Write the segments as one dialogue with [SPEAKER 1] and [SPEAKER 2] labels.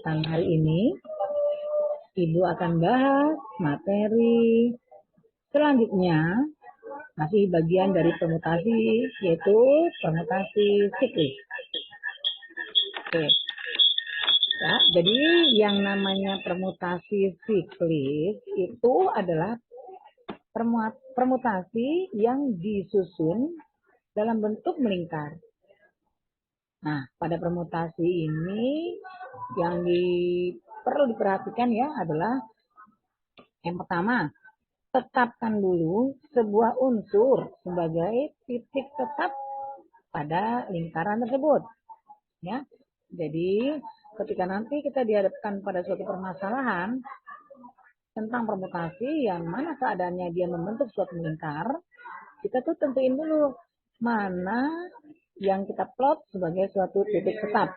[SPEAKER 1] Hari ini Ibu akan bahas materi selanjutnya, masih bagian dari permutasi, yaitu permutasi siklis. Oke. Ya, jadi yang namanya permutasi siklis itu adalah permutasi yang disusun dalam bentuk melingkar. Nah, pada permutasi ini yang perlu diperhatikan ya adalah yang pertama, tetapkan dulu sebuah unsur sebagai titik tetap pada lingkaran tersebut. Ya, jadi ketika nanti kita dihadapkan pada suatu permasalahan tentang permutasi yang mana keadaannya dia membentuk suatu lingkar, kita tuh tentuin dulu mana yang kita plot sebagai suatu titik tetap.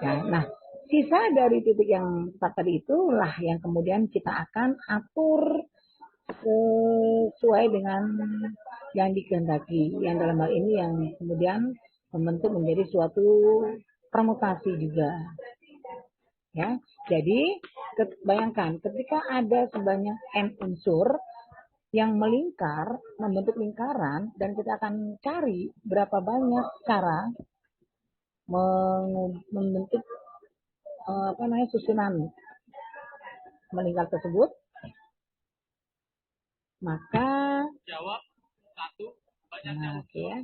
[SPEAKER 1] Ya, nah, sisa dari titik yang tetap tadi itulah yang kemudian kita akan atur sesuai dengan yang dikehendaki, yang dalam hal ini yang kemudian membentuk menjadi suatu permutasi juga. Ya, jadi bayangkan ketika ada sebanyak n unsur yang melingkar, membentuk lingkaran, dan kita akan cari berapa banyak cara membentuk susunan melingkar tersebut, maka jawab satu banyak ya.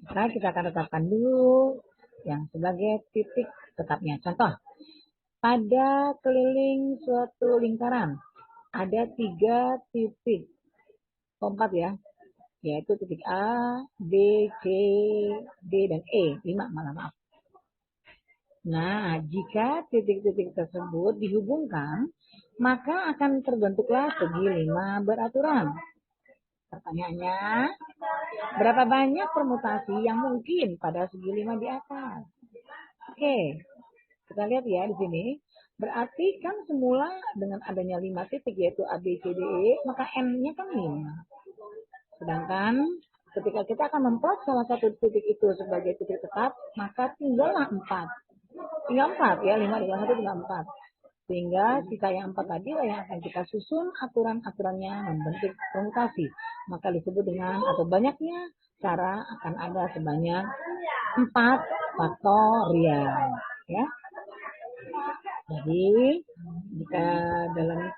[SPEAKER 1] Maka kita akan tetapkan dulu yang sebagai titik tetapnya. Contoh, pada keliling suatu lingkaran ada 3 titik, 4 ya, yaitu titik A, B, C, D, dan E, 5 maaf. Nah, jika titik-titik tersebut dihubungkan, maka akan terbentuklah segi 5 beraturan. Pertanyaannya, berapa banyak permutasi yang mungkin pada segi 5 di atas? Oke, kita lihat ya di sini. Berarti kan semula dengan adanya 5 titik yaitu A, B, C, D, E, maka N-nya kan 5. Sedangkan ketika kita akan memplot salah satu titik itu sebagai titik tetap, maka tinggallah 4. Tinggal 4 ya, 5 dengan 1 tinggal 4. Sehingga sisa yang 4 tadi lah yang akan kita susun aturan-aturannya membentuk permutasi. Maka disebut dengan atau banyaknya cara akan ada sebanyak 4 faktorial. Ya. Jadi jika dalam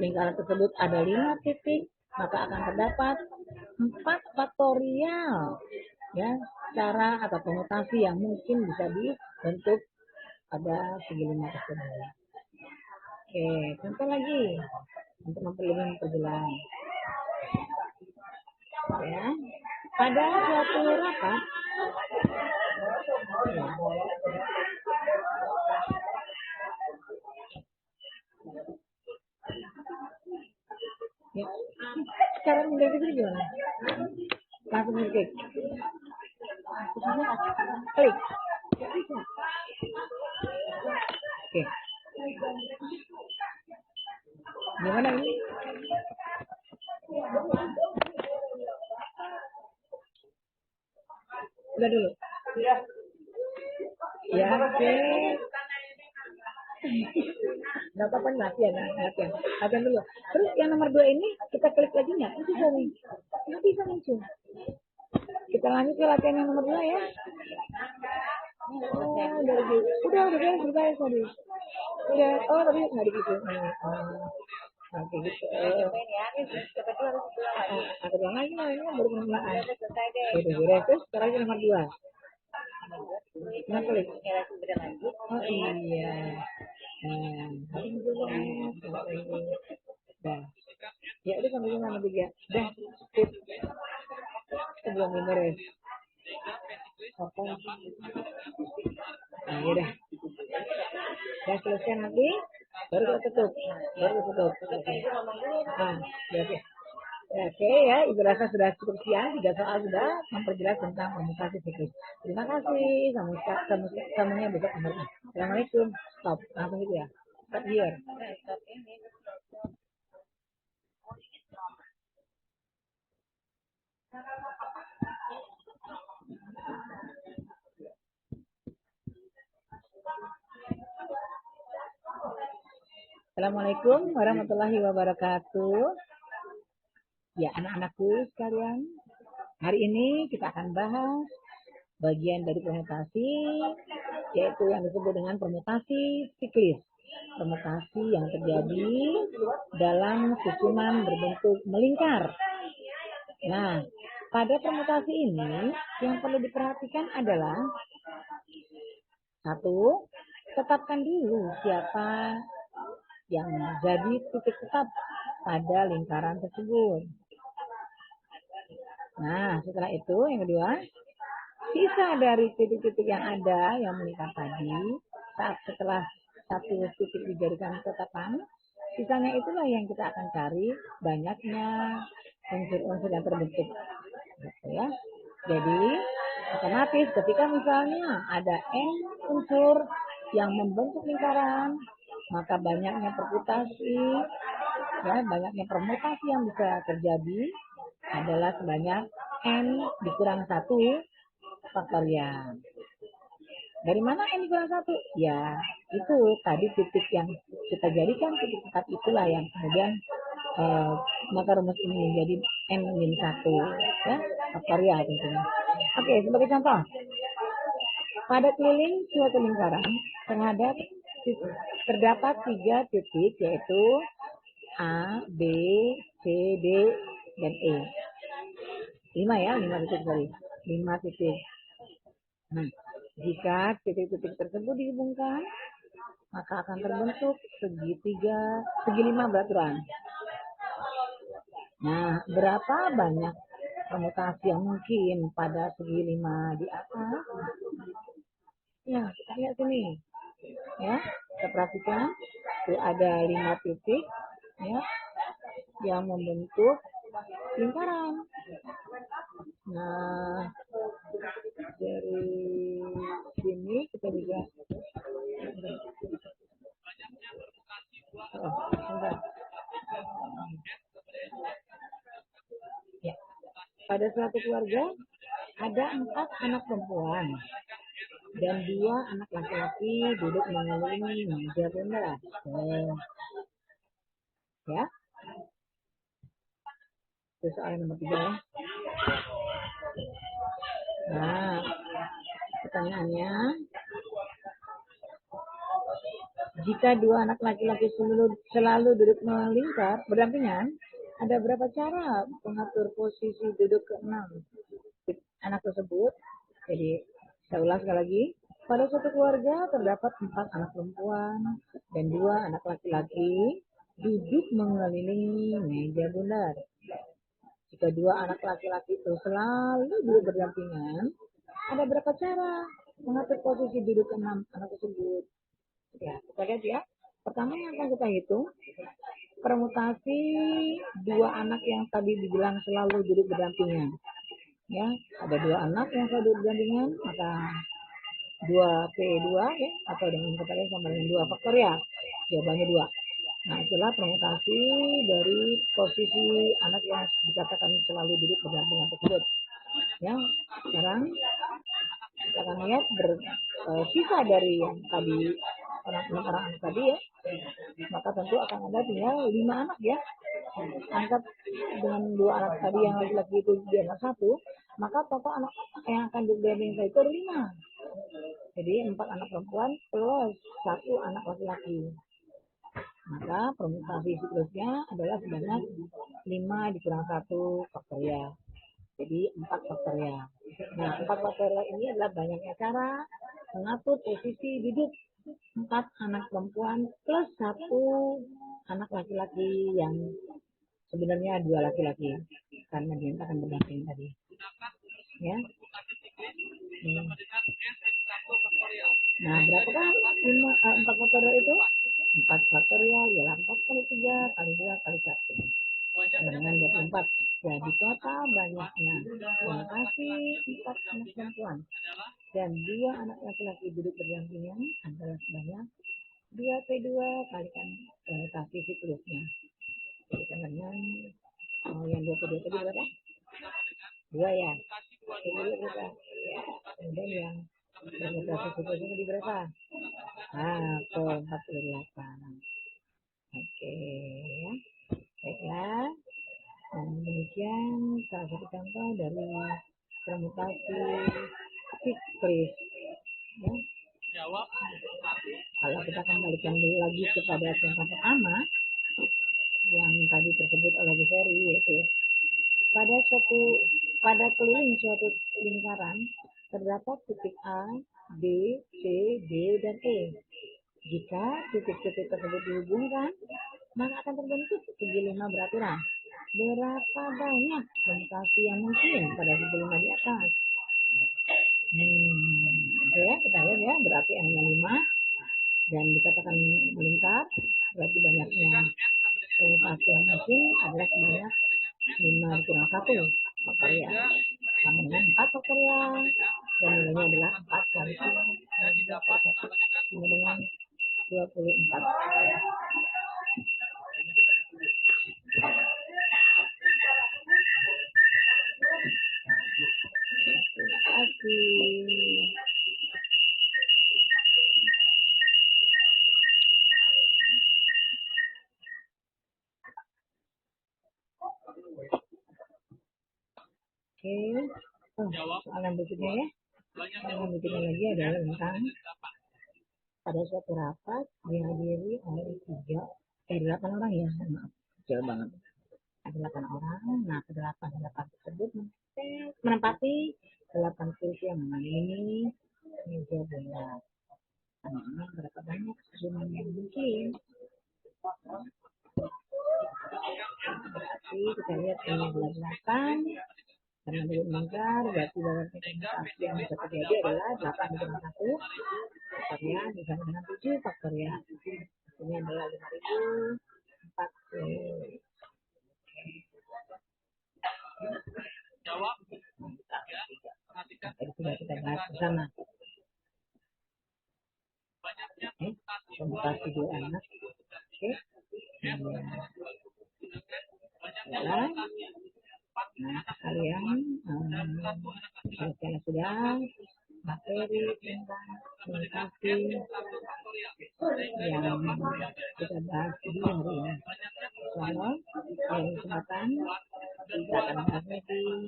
[SPEAKER 1] lingkaran tersebut ada 5 titik, maka akan terdapat 4 faktorial ya cara atau permutasi yang mungkin bisa dibentuk pada segi 5 tersebut. Oke, contoh lagi untuk memperjelas. Ya, pada suatu rapat ya, cara mendeteksi gimana? Langsung klik. Klik. Oke. Gimana ini? Udah dulu. Ya, oke. Nggak apa-apa, latihan. Latihan dulu. Terus yang nomor 2 ini kita klik lagi nggak? Nggak bisa muncul. Kita lanjut ke latihan yang nomor 2 ya. Oh, udah beres tadi. Udah, oh tapi nggak gitu. Oke gitu. Aku bilang lagi lah, ini baru permulaan. Udah beres, terus sekarang nomor 2. Nah, klik. Oh iya. Nah, ya udah sampai nomor 3. Dah, sip. Sebelum beres. Apa? Nah, ya udah. Udah selesai nanti, baru kita tutup. Nah, ya. Oke ya, Ibu rasa sudah cukup siang. 3 soal sudah memperjelas tentang permutasi siklus. Terima kasih. Semuanya besok kembali. Assalamualaikum. Stop. Langsung gitu ya. Stop here. Assalamualaikum warahmatullahi wabarakatuh. Ya, anak-anakku sekalian, hari ini kita akan bahas bagian dari permutasi, yaitu yang disebut dengan permutasi siklis. Permutasi yang terjadi dalam susunan berbentuk melingkar. Nah, pada permutasi ini yang perlu diperhatikan adalah satu, tetapkan dulu siapa yang menjadi titik tetap pada lingkaran tersebut. Nah, setelah itu yang kedua, sisa dari titik-titik yang ada yang melingkar tadi, setelah satu titik dijadikan tetapan, sisanya itulah yang kita akan cari banyaknya unsur-unsur yang terbentuk. Gitu ya. Jadi, otomatis ketika misalnya ada N unsur yang membentuk lingkaran, maka banyaknya permutasi, ya, banyaknya permutasi yang bisa terjadi adalah sebanyak N dikurang 1 faktorial. Dari mana N dikurang 1? Ya, itu tadi titik yang kita jadikan titik tetap itulah yang kemudian maka rumus ini menjadi N-1, ya, faktorial tentunya. Oke, sebagai contoh, pada keliling suatu lingkaran terdapat 3 titik, yaitu A, B, C, D, dan E. 5 titik sorry. 5 titik. Nah, jika titik-titik tersebut dihubungkan, maka akan terbentuk segi 5 beraturan. Nah, berapa banyak permutasi yang mungkin pada segi 5 di atas? Ya, kita lihat sini. Ya, kita perhatikan. Itu ada 5 titik, ya, yang membentuk lingkaran. Nah, dari sini kita juga ya. Pada suatu keluarga ada 4 anak perempuan dan 2 anak laki-laki duduk mengelilingi meja bunda. Ya, itu soal nomor 3 ya. Nah, pertanyaannya, jika 2 anak laki-laki selalu duduk melingkar berdampingan, ada berapa cara mengatur posisi duduk ke-6 anak tersebut? Jadi, saya ulang sekali lagi. Pada suatu keluarga terdapat 4 anak perempuan dan 2 anak laki-laki duduk mengelilingi meja bundar. Jika 2 anak laki-laki itu selalu duduk berdampingan, ada berapa cara mengatur posisi duduk ke-6 anak tersebut? Ya, kita lihat ya. Pertama yang akan kita hitung, permutasi 2 anak yang tadi dibilang selalu duduk berdampingan. Ya, ada 2 anak yang selalu duduk berdampingan, maka 2P2 ya, atau dengan kata lain sama dengan 2 faktorial. Jawabannya 2. Nah, itulah permutasi dari posisi anak yang dikatakan selalu duduk berdampingan tersebut. Ya, sekarang kita akan lihat sisa dari yang tadi orang anak tadi ya, maka tentu akan ada tinggal 5 anak ya. Angkat dengan 2 anak tadi yang laki-laki itu diangkat 1, maka total anak yang akan dibanding itu ada 5. Jadi 4 anak perempuan plus 1 anak laki-laki. Maka permutasi siklusnya adalah sebanyak 5 dikurang 1 faktorial. Jadi 4 faktorial. Nah, 4 faktorial ini adalah banyaknya cara mengatur posisi duduk 4 anak perempuan plus 1 anak laki-laki yang sebenarnya 2 laki-laki karena dia akan berdamping tadi. Ya. Nah, berapakah 4 faktorial itu? 4 faktorial ialah 4 kali 3 kali 2 kali 1. Dengan 24. Jadi total banyaknya permutasi 4 anak perempuan dan 2 anak laki-laki duduk berdampingan adalah sebanyak 2P2 kalikan permutasi siklusnya. Jadi dengan yang 2P2 tadi berapa? 2 ya. Kemudian berapa? Kemudian yang permutasi siklusnya tadi berapa? Nah, ke 48. ya. Baiklah. Dan demikian salah satu contoh dari permutasi siklis. Ya. Kalau kita kembalikan dulu lagi kepada contoh pertama yang tadi tersebut oleh Bu Ferry, yaitu pada keliling suatu lingkaran terdapat titik A, B, C, D, dan E. Jika titik-titik tersebut dihubungkan, maka akan terbentuk segi lima beraturan. Berapa banyak permutasi yang mungkin pada segi lima di atas? Ya, kita lihat ya, berarti hanya 5 dan dikatakan melingkar, berarti banyaknya permutasi yang mungkin adalah sebanyak 5 kurang 1 faktorial sama dengan 4 faktorial dan nilainya adalah 4 kali 1 sama dengan 24. Terima kasih. Oke, soalan berikutnya ya. Soalan berikutnya lagi adalah tentang pada suatu rapat dihadiri oleh 8 orang ya, maaf, kecil banget. Ada 8 orang, nah ke-8 tersebut menempati 8 kursi yang mengelilingi meja bulat. Nah, berapa banyak jumlah yang mungkin? Berarti kita lihat ini 8 karena belum melingkar, berarti permutasi yang bisa terjadi adalah 8 kurang 1 faktorial dibanding dengan 7 faktorial. Ini adalah 5040. Tadi sudah kita bahas bersama. Permutasi 2 anak. Oke. Nah, kalian kalau sudah materi tentang permutasi yang kita bahas di hari ini. Soalnya dari kesempatan kita akan bahas di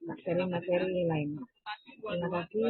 [SPEAKER 1] materi-materi lain. Terima kasih.